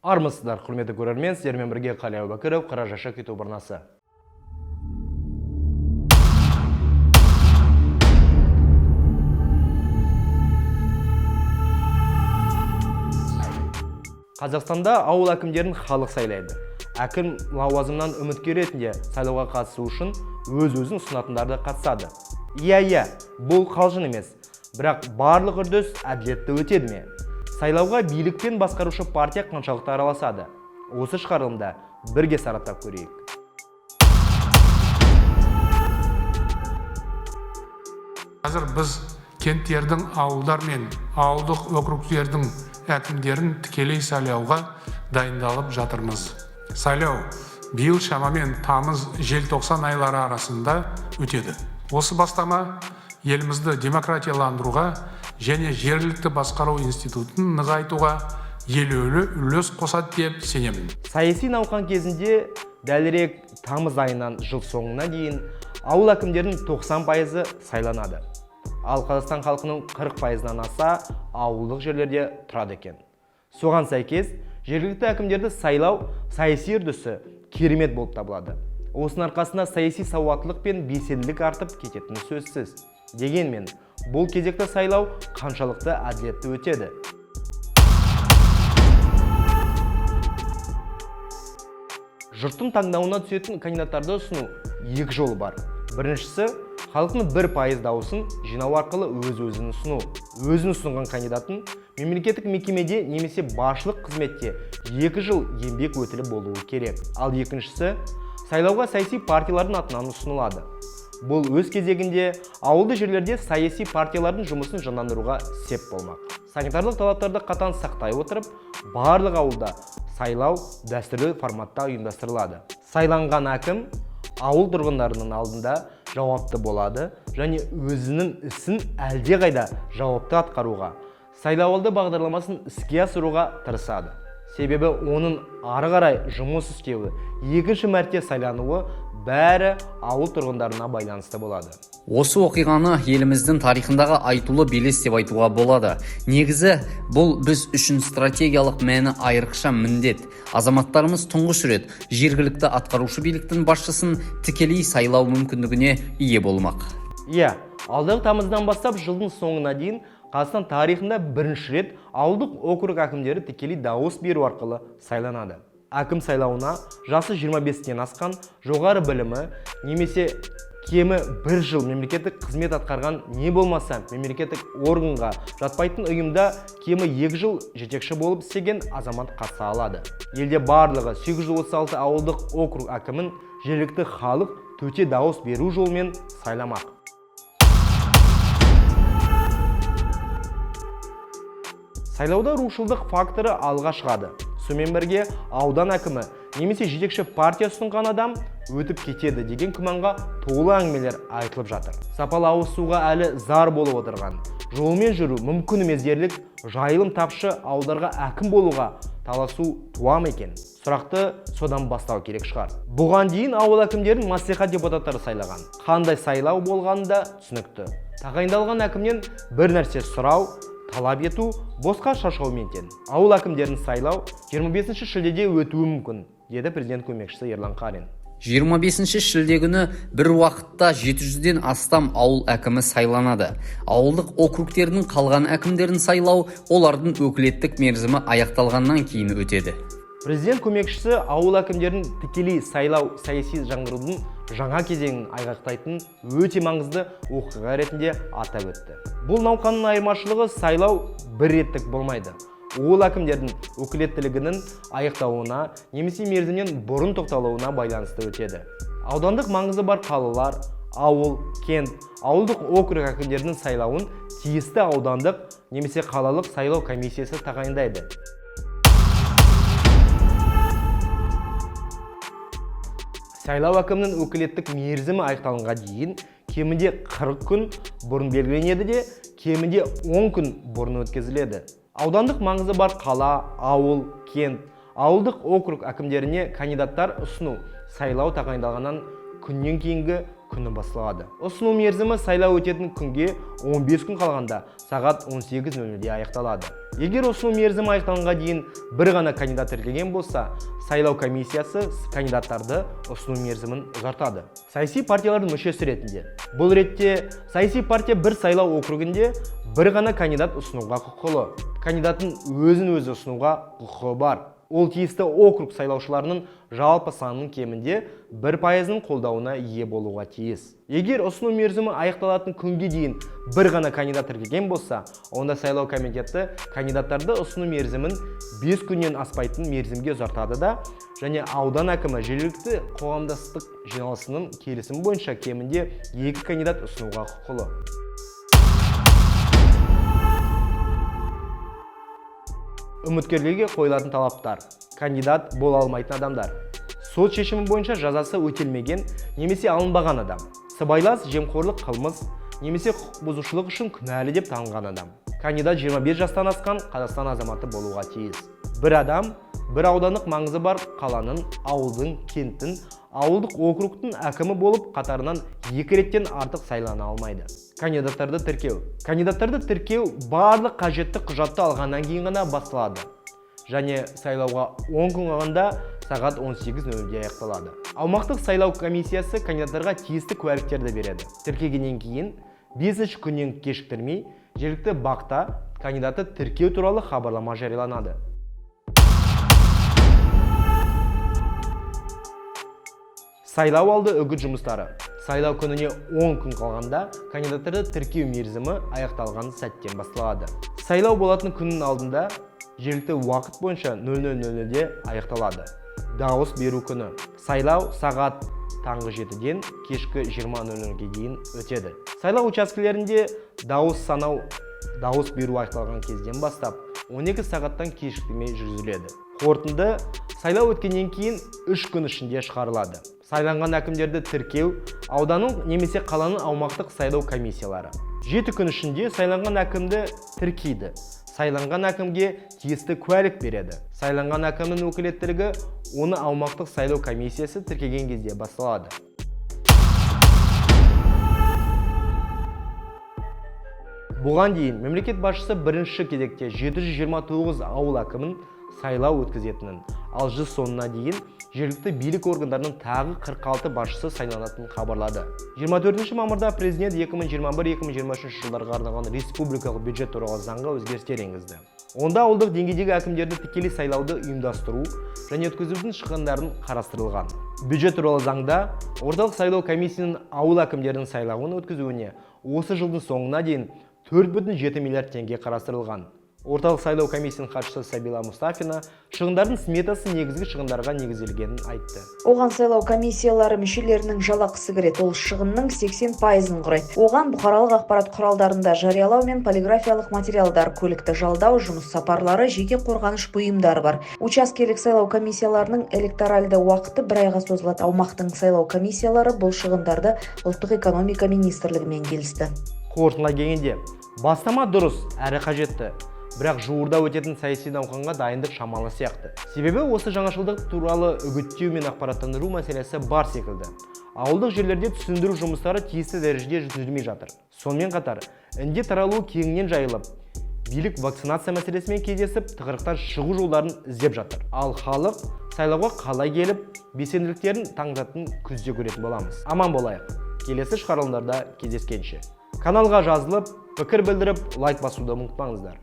Армысыздар, құрметті көрермен, сіздермен бірге Қали Әубәкіров, Қара Жәшік YouTube арнасы. Қазақстанда ауыл әкімдерін халық сайлайды. Әкім лауазымнан үміткер ретінде сайлауға қатысу үшін өз-өзін ұсынатындарды қатысады. Иә, бұл қалжың емес, бірақ барлық үрдіс әділетті өтеді ме? Сайлауға билік пен басқарушы партия қаншалықты араласады? Осы шығарылымда бірге сараптап көрейік. Қазір біз кенттердің, ауылдар мен ауылдық округтердің әкімдерін тікелей сайлауға дайындалып жатырмыз. Сайлау биыл шамамен тамыз-желтоқсан айлары арасында өтеді. Осы бастама елімізді демократияландыруға және жергілікті басқару институтын нығайтуға елеулі үлес қосады деп сенемін. Саяси науқан кезінде дәлірек тамыз айынан жыл соңына дейін ауыл әкімдерінің 90% сайланады. Ал Қазақстан халқының 40%-нан аса ауылдық жерлерде тұрады екен. Соған сәйкес, жергілікті әкімдерді сайлау саяси үрдісі керемет болып табылады. Осының арқасында саяси сауаттылық пен белсенділік артып кететіні сөзсіз. Дегенмен, бұл кезекті сайлау қаншалықты әділетті өтеді? Жұрттың таңдауына түсетін кандидаттарды ұсыну екі жолы бар. Біріншісі, халықтың 1% дауысын жинау арқылы өз-өзін ұсыну. Өзін ұсынған кандидаттың мемлекеттік мекемеде немесе басшылық қызметте 2 жыл еңбек өтілі болуы керек. Ал екіншісі, сайлауға саяси партиялардың атынан ұсынылады. Бұл өз кезегінде ауылды жерлерде саяси партиялардың жұмысын жандандыруға сеп болмақ. Санитарлық талаптарды қатаң сақтай отырып, барлық ауылда сайлау дәстүрлі форматта ұйымдастырылады. Сайланған әкім ауыл тұрғындарының алдында жауапты болады және өзінің ісін әлдеқайда жауапты атқаруға, сайлауалды бағдарламасын іске асыруға тырысады. Себебі оның ары қарай жұмыс істеуі, екінші мәрте сайлануы бәрі ауыл тұрғындарына байланысты болады. Осы оқиғаны еліміздің тарихындағы айтулы белес деп айтуға болады. Негізі, бұл біз үшін стратегиялық мәні айрықша міндет. Азаматтарымыз тұңғыш рет жергілікті атқарушы биліктің басшысын тікелей сайлау мүмкіндігіне ие болмақ. Иә, алдағы тамыздан бастап жылдың соңына дейін Қазақстан тарихында бірінші рет ауылдық округ әкімдері тікелей дауыс беру арқылы сайланады. Әкім сайлауына жасы 25-тен асқан, жоғары білімі, немесе кемі 1 жыл мемлекеттік қызмет атқарған, не болмаса мемлекеттік органға жатпайтын ұйымда кемі 2 жыл жетекші болып істеген азамат қатыса алады. Елде барлығы 836 ауылдық округ әкімін жергілікті халық төте дауыс беру жолымен сайламақ. Сайлауда рушылдық факторы алға шығады. Сонымен бірге аудан әкімі немесе жетекші партия ұсынған адам өтіп кетеді деген күмәнға толы әңгімелер айтылып жатыр. Сапалы ауызсуға әлі зар болып отырған, жолмен жүру мүмкін емес дерлік жайылым тапшы ауылдарға әкім болуға таласу туа ма екен? Сұрақты содан бастау керек шығар. Бұған дейін ауыл әкімдерін мәслихат депутаттары сайлаған. Қандай сайлау болғаны да түсінікті. Тағайындалған әкімнен бір нәрсе сұрау, талап ету босқа шашаумен тең. Ауыл әкімдерін сайлау 25 шілдеде өтуі мүмкін, деді президент көмекшісі Ерлан Қарин. 25 шілде күні бір уақытта 700-ден астам ауыл әкімі сайланады. Ауылдық округтердің қалған әкімдерін сайлау олардың өкілеттік мерзімі аяқталғаннан кейін өтеді. Президент көмекшісі ауыл әкімдерін тікелей сайлау саяси жаңғырудың жаңа кезеңін айғақтайтын өте маңызды оқиға ретінде атап өтті. Бұл науқанның айырмашылығы сайлау бір реттік болмайды. Ол әкімдердің өкілеттілігінің аяқтауына немесе мерзімнен бұрын тоқталуына байланысты өтеді. Аудандық маңызы бар қалалар, ауыл, кент, ауылдық округ әкімдерінің сайлауын тиісті аудандық немесе қалалық сайлау комиссиясы тағайындайды. Сайлау әкімнің өкілеттік мерзімі аяқталғанға дейін кемінде 40 күн бұрын белгіленеді де, кемінде 10 күн бұрын өткізіледі. Аудандық маңызы бар қала, ауыл, кент, ауылдық округ әкімдеріне кандидаттар ұсыну сайлау тағайындалғаннан күннен кейінгі күні басталады. Ұсыну мерзімі сайлау өтетін күнге 15 күн қалғанда сағат 18:00-де аяқталады. Егер ұсыну мерзімі аяқталғанға дейін бір ғана кандидат тіркелген болса, сайлау комиссиясы кандидаттарды ұсыну мерзімін ұзартады. Саяси партиялардың мүшесі ретінде. Бұл ретте саяси партия бір сайлау округінде бір ғана кандидат ұсынуға құқылы. Кандидаттың өзін-өзі ұсынуға құқығы бар. Ол тиісті округ сайлаушыларының жалпы санының кемінде 1%-ның қолдауына ие болуға тиіс. Егер ұсыну мерзімі аяқталатын күнге дейін бір ғана кандидат тіркелген болса, онда сайлау комитеті кандидаттарды ұсыну мерзімін 5 күннен аспайтын мерзімге ұзартады да, және аудан әкімі жергілікті қоғамдастық жиналысының келісімі бойынша кемінде 2 кандидат ұсынуға құқылы. Үміткерлерге қойылатын талаптар. Кандидат бола алмайтын адамдар. Сот шешімі бойынша жазасы өтелмеген немесе алынбаған адам. Сыбайлас жемқорлық қылмыс немесе құқық бұзушылық үшін күнәлі деп танылған адам. Кандидат 25 жастан асқан Қазақстан азаматы болуға тиіс. Бір адам бір аудандық маңызы бар қаланың, ауылдың, кенттің, ауылдық округтың әкімі болып қатарынан 2 реттен артық сайлана алмайды. Кандидаттарды тіркеу барлық қажетті құжатты алғаннан кейін ғана басталады. Және сайлауға 10 күн қалғанда сағат 18:00-де аяқталады. Аумақтық сайлау комиссиясы кандидаттарға тиісті куәліктерді береді. Тіркегеннен кейін 5 күннен кешіктірмей жергілікті бақта кандидатты тіркеу туралы хабарлама жарияланады. Сайлау алды үгіт жұмыстары. Сайлау күніне 10 күн қалғанда кандидаттарды тіркеу мерзімі аяқталған сәттен басталады. Сайлау болатын күннің алдында жергілікті уақыт бойынша 00:00-де аяқталады. Дауыс беру күні. Сайлау сағат таңғы 7-ден кешкі 20:00-ге дейін өтеді. Сайлау учаскелерінде дауыс беру аяқталған кезден бастап 12 сағаттан кешіктірмей жүргізіледі. Қорытынды сайлау өткеннен кейін 3 күн ішінде шығарылады. Сайланған әкімдерді тіркеу ауданның немесе қаланың аумақтық сайлау комиссиялары 7 күн ішінде сайланған әкімді тіркейді. Сайланған әкімге тиісті куәлік береді. Сайланған әкімнің өкілеттілігі оны аумақтық сайлау комиссиясы тіркеген кезде басталады. Бұған дейін мемлекет басшысы бірінші кезекте 729 ауыл әкімін сайлау өткізетінін, ал жыл соңына дейін жергілікті билік органдарының тағы 46 басшысы сайланатынын хабарлады. 24 мамырда президент 2021-2023 жылдарға арналған республикалық бюджет туралы заңға өзгерістер енгізді. Онда ауылдық деңгейдегі әкімдерді тікелей сайлауды ұйымдастыру және өткізудің шығындарын қарастырылған. Бюджет туралы заңда орталық сайлау комиссиясының ауыл әкімдерінің сайлауын өткізуіне осы жылдың соңына дейін 4,7 миллиард теңге қарастырылған. Орталық сайлау комиссиясының хатшысы Сабила Мустафина шығындардың сметасы негізгі шығындарға негізделгенін айтты. Оған сайлау комиссиялары мүшелерінің жалақысы кіреді, ол шығынның 80%-ын құрайды. Оған бұқаралық ақпарат құралдарында жариялау мен полиграфиялық материалдар, көлікті жалдау, жұмыс сапарлары, жеке қорғаныш бұйымдары бар. Учаскелік сайлау комиссияларының электоральды уақыты 1 айға созылады. Аумақтың сайлау комиссиялары бұл шығындарды ұлттық экономика министрлігімен келісті. Қорытындыға келгенде, бастама дұрыс әрі қажетті. Бірақ жуырда өтетін саяси науқанға дайындық шамалы сияқты. Себебі осы жаңашылдық туралы үгіттеу мен ақпараттандыру мәселесі бар секілді. Ауылдық жерлерде түсіндіру жұмыстары тиісті дәрежеде жүргізілмей жатыр. Сонымен қатар, індет таралуы кеңінен жайылып, билік вакцинация мәселесімен кездесіп, тығырықтан шығу жолдарын іздеп жатыр. Ал халық сайлауға қалай келіп, белсенділіктерін таңдатын күзде көретін боламыз. Аман болайық. Келесі шығарылымдарда кездескенше. Каналға жазылып, пікір білдіріп, лайк басуды ұмытпаңыздар.